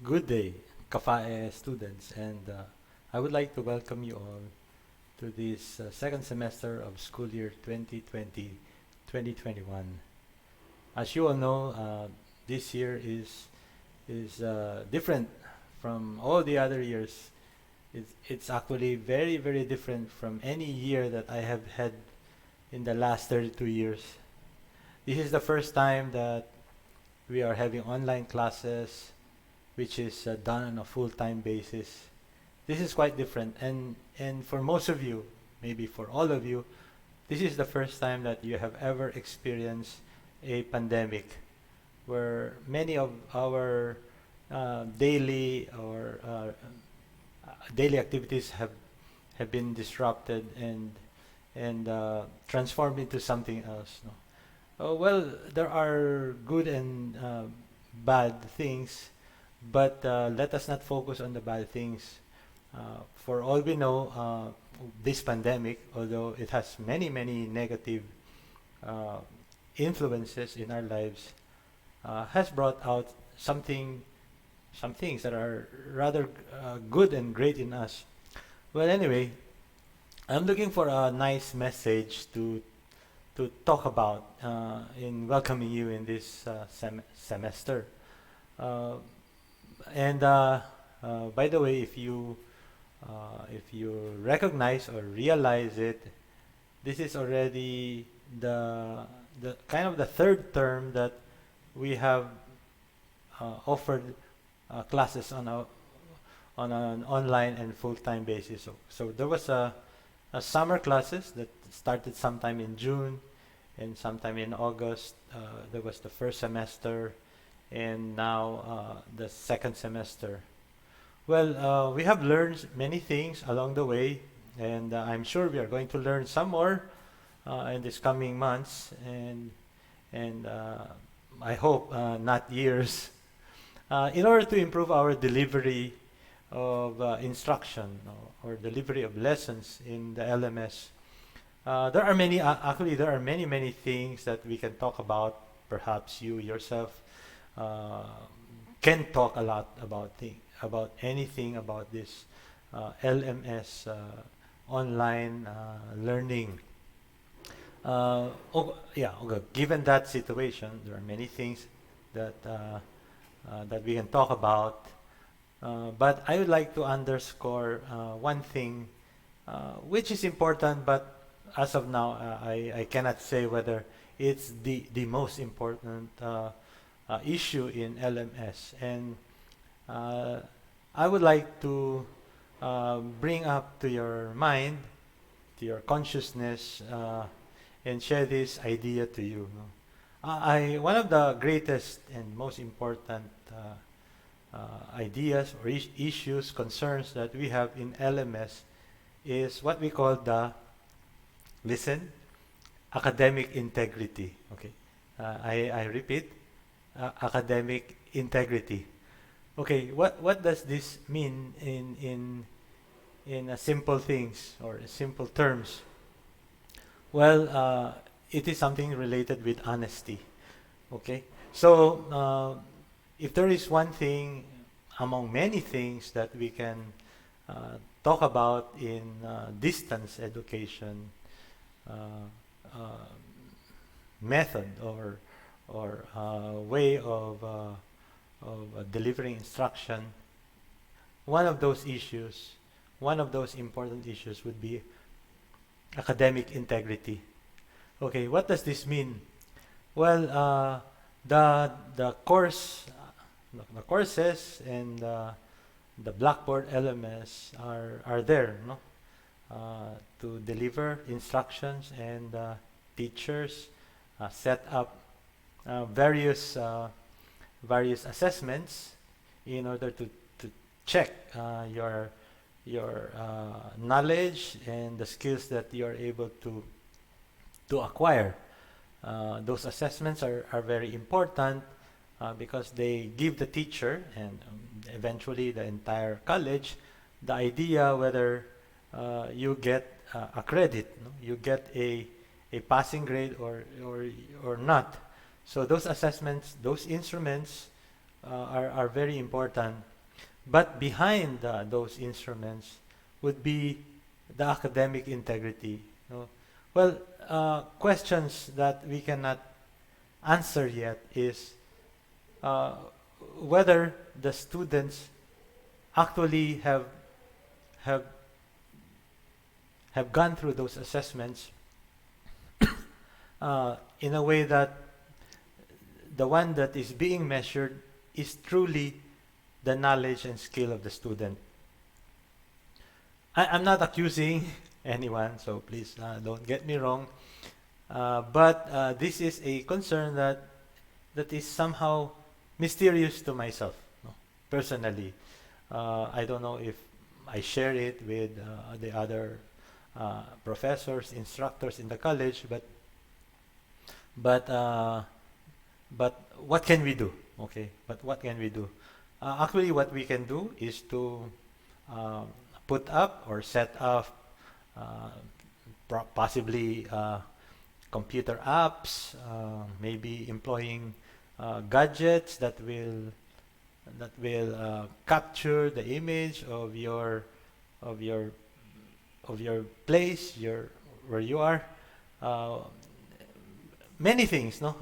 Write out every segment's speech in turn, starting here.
Good day, CAFAE students, and I would like to welcome you all to this second semester of school year 2020-2021. As you all know, this year is different from all the other years. It's actually very different from any year that I have had in the last 32 years. This is the first time that we are having online classes, which is done on a full-time basis. This is quite different, and for most of you, maybe for all of you, this is the first time that you have ever experienced a pandemic where many of our daily activities have been disrupted and transformed into something else. No? Well, there are good and bad things, but let us not focus on the bad things. For all we know, this pandemic, although it has many negative uh, influences in our lives, has brought out some things that are rather good and great in us. Well, anyway, I'm looking for a nice message to talk about in welcoming you in this semester. Uh, and by the way, if you recognize or realize it, this is already the kind of the third term that we have offered classes on an online and full-time basis. So there was a summer classes that started sometime in June and sometime in August. There was the first semester, and now the second semester. Well, we have learned many things along the way, and I'm sure we are going to learn some more in these coming months, and I hope not years, in order to improve our delivery of instruction or delivery of lessons in the LMS. There are actually there are many things that we can talk about. Perhaps you yourself uh, can talk a lot about anything about this LMS online learning. Yeah, okay. Given that situation, there are many things that that we can talk about. But I would like to underscore one thing, which is important, but as of now, I cannot say whether it's the most important issue in LMS. And uh, I would like to bring up to your mind, to your consciousness, and share this idea to you. No? One of the greatest and most important ideas or issues, concerns that we have in LMS is what we call the, listen, academic integrity. Okay, I repeat, academic integrity. Okay, what does this mean in simple things or simple terms? Well, it is something related with honesty. Okay, so if there is one thing among many things that we can talk about in distance education uh, uh, method or way of delivering instruction, one of those issues, one of those important issues would be academic integrity. Okay, what does this mean? Well, the the courses and the Blackboard LMS are there, no, to deliver instructions, and teachers set up various various assessments in order to check your knowledge and the skills that you are able to acquire. Those assessments are very important because they give the teacher and eventually the entire college the idea whether you get a credit, no? You get a passing grade or not. So those assessments, those instruments are very important. But behind those instruments would be the academic integrity. Well, questions that we cannot answer yet is uh, whether the students actually have have gone through those assessments in a way that the one that is being measured is truly the knowledge and skill of the student. I'm not accusing anyone, so please don't get me wrong. But this is a concern that is somehow mysterious to myself, no, personally. I don't know if I share it with the other professors, instructors in the college, but uh, but what can we do? Okay, but what can we do? Actually, what we can do is to um, put up or set up uh, possibly computer apps, maybe employing gadgets that will capture the image of your of your place, your where you are. Uh, Many things, no.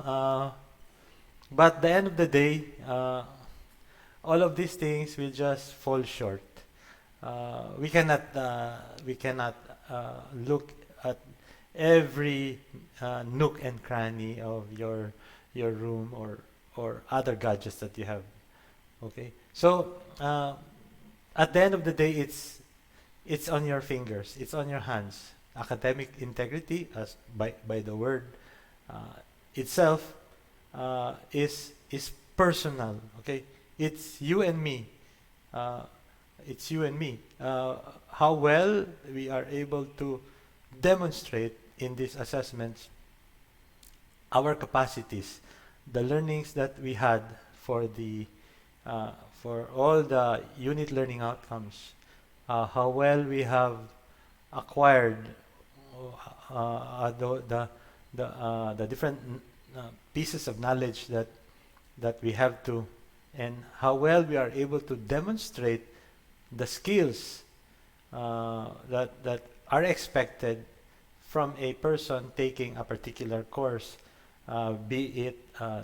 But at the end of the day, all of these things will just fall short. We cannot look at every nook and cranny of your room or other gadgets that you have. Okay, so at the end of the day, it's on your fingers, it's on your hands. Academic integrity, as by the word uh, itself, is personal. Okay, it's you and me. Uh, it's you and me. How well we are able to demonstrate in these assessments our capacities, the learnings that we had for the uh, for all the unit learning outcomes, how well we have acquired the different pieces of knowledge that we have to, and how well we are able to demonstrate the skills that are expected from a person taking a particular course, be it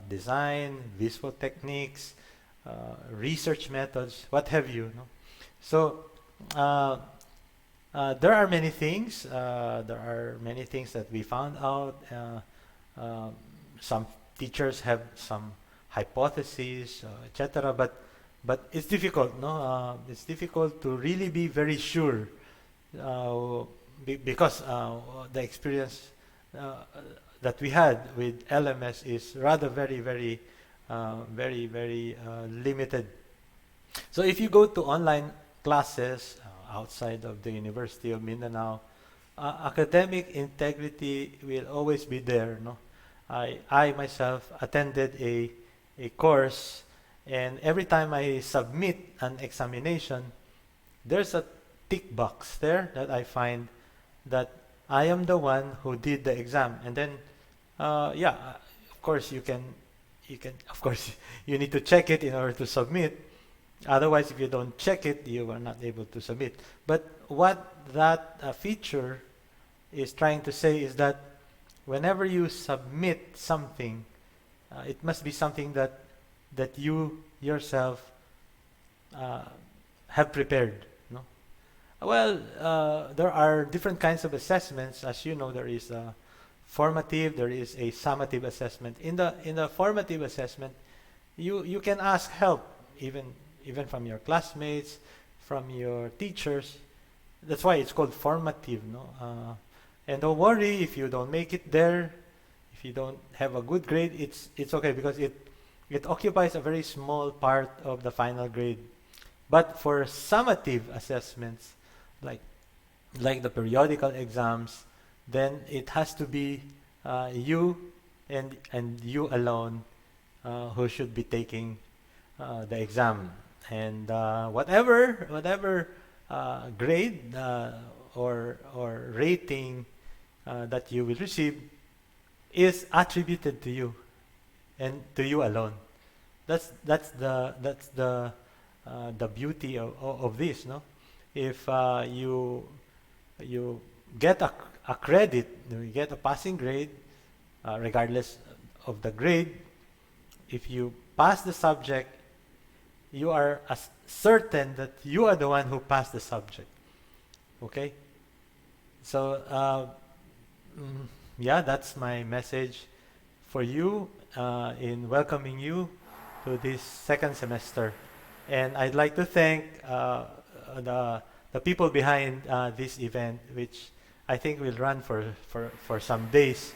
design, visual techniques, research methods, what have you. No? So uh, there are many things. There are many things that we found out. Some teachers have some hypotheses, etc. But it's difficult, no? It's difficult to really be very sure because the experience uh, that we had with LMS is rather very limited. So if you go to online classes outside of the University of Mindanao, academic integrity will always be there. No, I myself attended a course, and every time I submit an examination, there's a tick box there that I find that I am the one who did the exam, and then yeah, of course you can of course you need to check it in order to submit. Otherwise, if you don't check it, you are not able to submit. But what that feature is trying to say is that whenever you submit something, it must be something that you yourself uh, have prepared. No? Well, there are different kinds of assessments. As you know, there is a formative, there is a summative assessment. In the formative assessment, you can ask help even from your classmates, from your teachers. That's why it's called formative, no? And don't worry if you don't make it there, if you don't have a good grade, it's okay because it occupies a very small part of the final grade. But for summative assessments, like like the periodical exams, then it has to be you and you alone who should be taking the exam, and whatever grade or rating that you will receive is attributed to you and to you alone. that's the beauty of this, no? If you get a credit, you get a passing grade, regardless of the grade. If you pass the subject, you are certain that you are the one who passed the subject. Okay? So, yeah, that's my message for you in welcoming you to this second semester. And I'd like to thank the people behind this event, which I think will run for some days.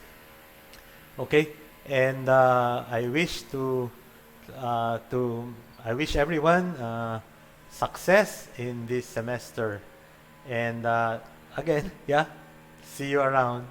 Okay? And to I wish everyone success in this semester. And again, yeah, see you around.